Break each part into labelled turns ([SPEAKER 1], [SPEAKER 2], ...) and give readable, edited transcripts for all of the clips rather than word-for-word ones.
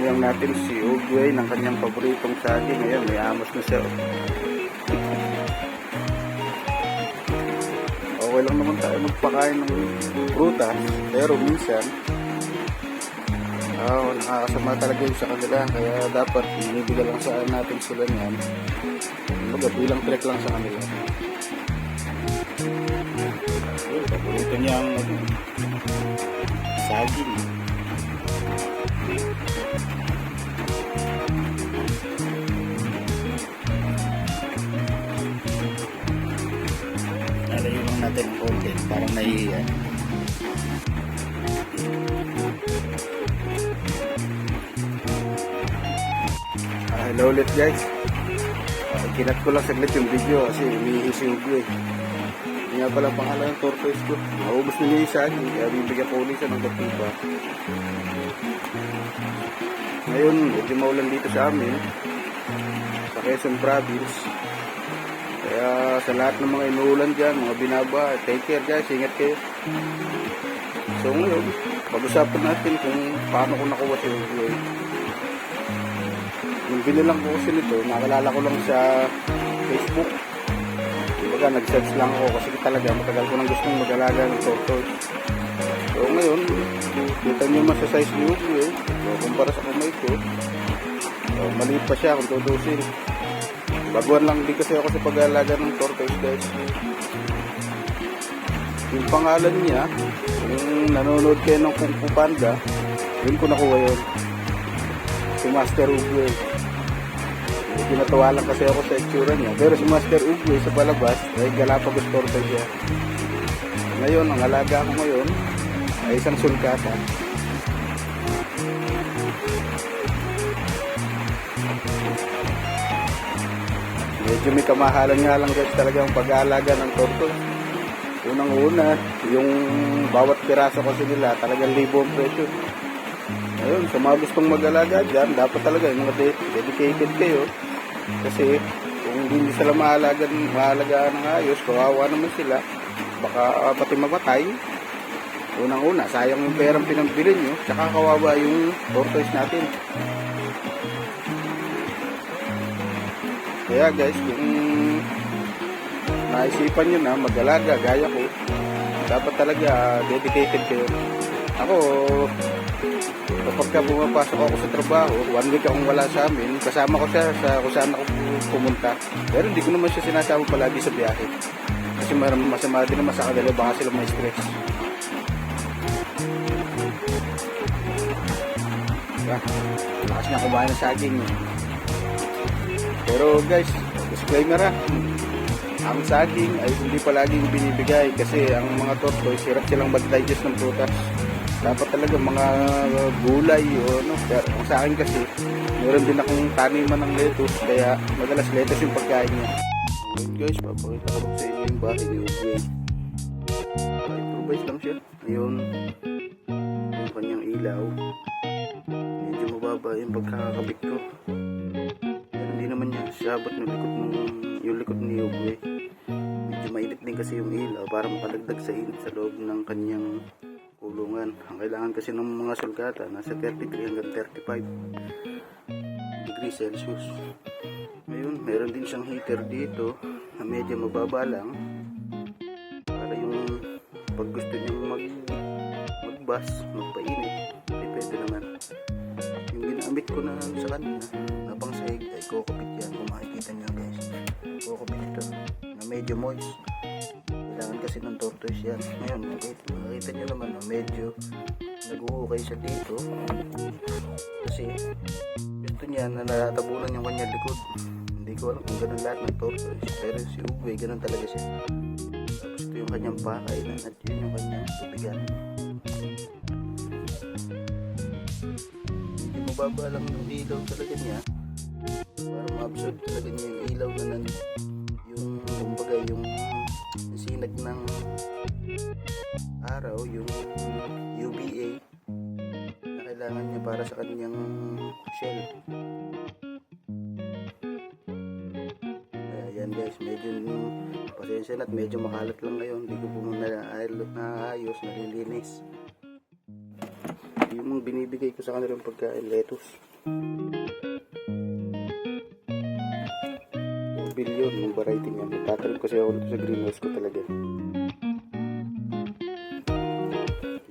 [SPEAKER 1] Sinuyang natin si Ugwe ng kanyang paboritong saging. Ngayon, may amos na siya. Okay lang naman tayo magpakain ng prutas, pero minsan nakakasama talaga yun sa kanila, kaya dapat binibigyan lang sa natin sila niyan. Bilang trek lang sa kanila. Paborito niya ang saging. Nalayo lang natin ang konti, parang nahihiya. Hello ulit guys. Kinat ko lang saglit yung video kasi umiihi si Ugwe. Hindi nga pala pangalan ng tortoise ko. Naubos na niya yung saging, kaya bibigyan ko ulit siya ng katiba. Ngayon, medyo maulan dito sa amin, sa Quezon Province. Kaya sa lahat ng mga inuulan dyan, mga binaba, take care guys, ingat kayo. So ngayon, pag-usapan natin kung paano ko nakuha si Ugwe. Yung binilang ko kasi nito, nakalala ko lang sa Facebook. Kumbaga, nag-search lang ako kasi talaga matagal ko nang gustong mag-alaga ng tortoise. So ngayon, kita nyo naman sa size ni Ugwe. So kumpara sa kamay ko, so, maliit pa siya kung tutusin. Baguhan lang din kasi ako sa pag-alaga ng tortoise guys. Yung pangalan niya, kung nanonood kayo ng Kung Fu Panda, yun ko nakuha yun. Si Master Ugwe. Ginatawa lang kasi ako sa itsura niya. Pero si Master Ugwe sa palabas ay Galapagos tortoise siya. Ngayon, ang alaga ko ngayon ay isang sulcata. Medyo may kamahalan nga lang guys talaga ang pag-aalaga ng tortoise. Unang-una, yung bawat piraso kasi nila talagang libo ang presyo. Ayun, sa mga gustong mag-alaga dyan, dapat talaga yung mga dedicated kayo. Kasi kung hindi sila maalagaan ng ayos, kawawa naman sila, baka pati mamatay. Unang-una, sayang yung perang pinambili nyo, tsaka kawawa yung tortoise natin. Kaya guys, kung naisipan nyo na mag-alaga, gaya ko, dapat talaga dedicated kayo. Ako, kapag pumapasok ako sa trabaho, 1 week akong wala sa amin, kasama ko siya sa kung saan ako pumunta. Pero hindi ko naman siya sinasama palagi sa biyahe. Kasi masama din naman sa kanila, baka sila may stress. Lakas niya kumain ng saging. Pero guys, disclaimer ha. Ang saging ay hindi palaging binibigay kasi ang mga tortoise, hirap silang mag-digest ng prutas. Dapat talaga mga gulay o ano. Pero sa akin kasi, meron din akong taniman ng lettuce, kaya madalas lettuce yung pagkain niya. Ngayon guys, papakita ko sa inyo yung bahay ni Ugwe. Improvise lang siya. Ayun, yung kanyang ilaw. Medyo mababa yung pagkakakabit ko. Pero hindi naman niya sabot yung likod ni Ugwe. Medyo mainit din kasi yung ilaw para makadagdag sa init sa loob ng kanyang kulungan. Ang kailangan kasi ng mga sulcata nasa 33 hanggang 35 degrees Celsius. Ngayon, meron din siyang heater dito na medyo mababa lang para yung pag gusto niyang magbas, magpainit, depende naman. Yung ginamit ko na sa kanina na pang sahig ay kokopit yan. Kung makikita niyo guys, kokopit ito na medyo moist. Kailangan kasi ng tortoise yan. Ngayon, makikita nyo naman medyo nag-uukay siya dito kasi gusto niya na natatabunan yung kanyang likod. Hindi ko alam kung ganun lahat ng tortoise, pero si Ugwe ganun talaga siya. Tapos ito yung kanyang pakainan at yun yung kanyang tubigan. Hindi mababa lang yung ilaw talaga niya para ma-absorb talaga niya yung ilaw na yung kumbaga yung sinag ng araw, yung UVA na kailangan niya para sa kanyang shell. Ayan guys, medyo pasensya na at medyo makalat lang ngayon, hindi ko po naayos, nalilinis. Yung binibigay ko sa kanilang pagkain, lettuce. Billion yung variety niya. Nagtatrip kasi ako dito sa greenhouse ko talaga.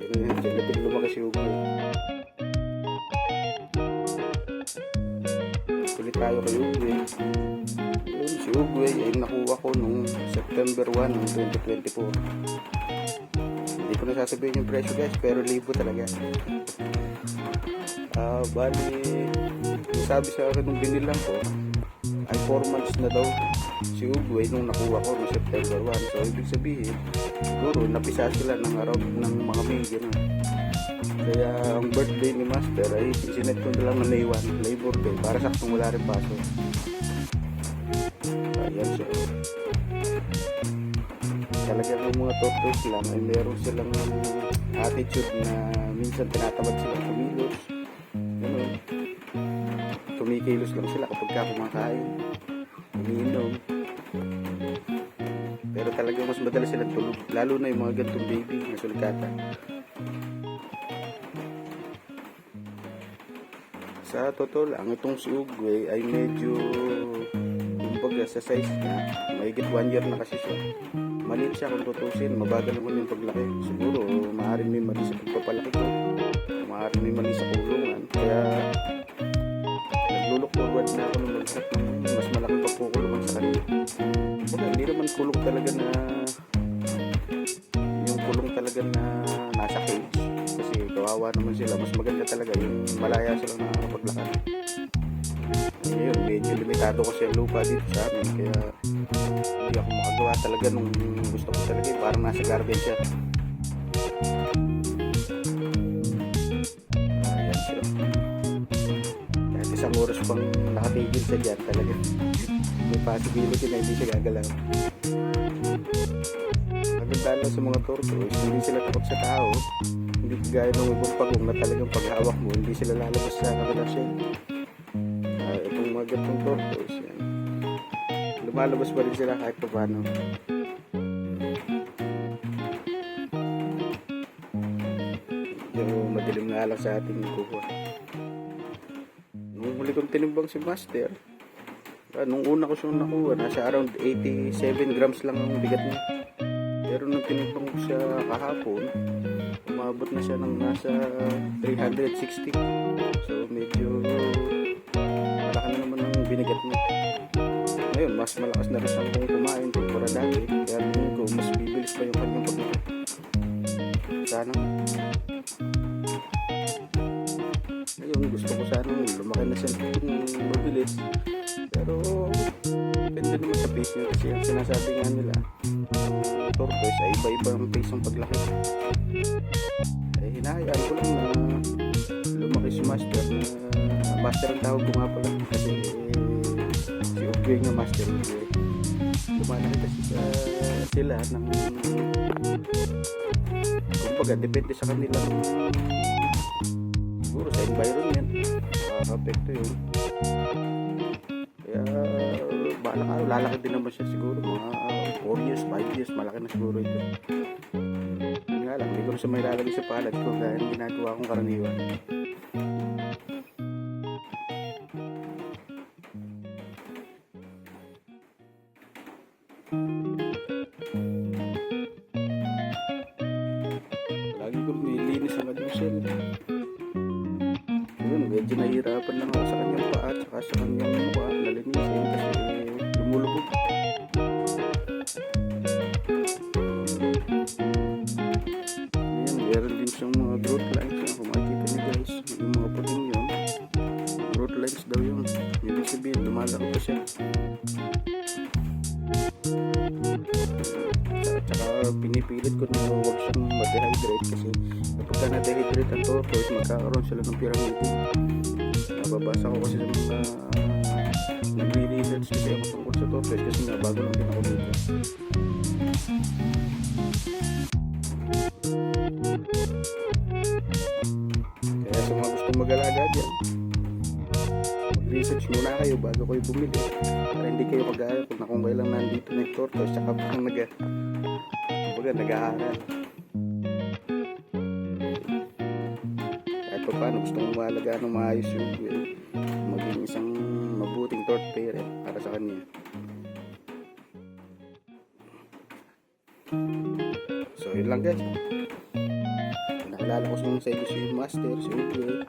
[SPEAKER 1] Yun yun, sa lapit lumaki si Hugo. Kulit tayo kay Hugo. Yun, si Hugo ay nakuha ko nung September 1 ng 2024. Hindi ko na sasabihin yung presyo guys, pero libo talaga. Bali, sabi sa akin nung binilang ko, ay 4 months na daw si Uguay nung nakuha ko noong September 1. So, ibig sabihin, siguro napisa sila ng around ng mga May, gano'n. Kaya, ang birthday ni Master ay isinet ko na lang na May 1, Labor Day, para saktong wala rin paso. Ayan siya. Talagang yung mga tortoise lang ay meron silang attitude na minsan tinatamad silang kumilos. Gano'n. Tumikilos lang sila kapag kumakain, umiinom. Pero talagang mas madalas silang tulog, lalo na yung mga gantong baby na sulikata. Sa totoo lang, itong si Uguay ay medyo, kumbaga sa size niya, mahigit 1 year na kasi siya. Maliit siya kung tutusin, mabagal naman yung paglaki. Siguro, maaaring may mali sa pagpapalaki ko, maaaring may mali sa kulungan. Kaya naglulook forward na ako nung magsak ng mas malaking pagkukulungan sa kanila. Baga, hindi naman kulong talaga na yung kulong talaga na nasa cage. Kasi kawawa naman sila. Mas maganda talaga yung malaya silang nakapaglakad. Ngayon, medyo limitado kasi ang lupa dito sa amin. Kaya hindi ako makagawa talaga nung gusto ko talaga. Parang nasa garden siya. Ayan siya. Kahit isang oras pang nakatigil sa dyan talaga. May possibility na hindi siya gagalaw. Maganda lang sa mga tortoise, hindi sila takot sa tao. Hindi gaya ng ibang pagong na talagang paghawak mo, hindi sila lalabas sa kanilang shell. Itong mga gantong tortoise, yan. Lumalabas pa rin sila kahit pa paano. Yung madilim nga lang sa ating kukuha. Nung huli kong tinimbang si Master, nung una ko siyang nakuha, nasa around 87 grams lang ang bigat niya. Pero nung tinimbang ko siya kahapon, umabot na siya ng nasa 360. So medyo malaki na naman ang binigat niya. Ngayon, mas malakas na rin siyang kumain kumpara dati. Kaya tingin ko, mas bibilis pa yung kanyang paglaki. Sana. Ngayon, gusto ko sana lumaki na siya ng mabilis. Pero, depende naman sa pace niya. Kasi ang sinasabi nga nila, tortoise ay iba-iba ang pace ng paglaki. Hinahayaan ko lang na lumaki si Master na Master ang tawag ko nga pala kasi si Uguay nga Master Uguay. Lumalaki kasi sila ng kumbaga depende sa kanilang siguro sa environment makaka-apekto yun. Kaya balang araw lalaki din naman siya siguro mga 4 years, 5 years malaki na siguro ito. Nga lang, hindi ko na siya may lalagay sa palad ko kaya ginagawa kong karaniwan. Lagi ko nilinis ang kanyang shell. Yun, medyo nahihirapan lang ako sa kanyang paa at saka sa kanyang mukha nalinisin kasi lumulubog. Meron din siyang mga growth lines. Kung makikita niyo guys, yung mga puting yun, growth lines daw yun. Ibig sabihin, lumalaki pa siya. At saka pinipilit ko na huwag siyang ma-dehydrate kasi kapag ka na-dehydrate ang tortoise, magkakaroon sila ng pyramiding. Nababasa ko kasi sa mga nag-research kasi ako tungkol sa tortoise kasi nga bago lang din ako dito. Kaya sa mga gustong mag-alaga dyan, mag-research muna kayo bago kayo bumili para hindi kayo mag-aaral kung kailang nandito na yung tortoise tsaka parang nag-aaral. Kahit pa paano gusto mong maalaga ng maayos yung maging isang mabuting torch parent para sa kanya. So yun lang guys. Nakilala ko sa inyo si Master, si Ugoy.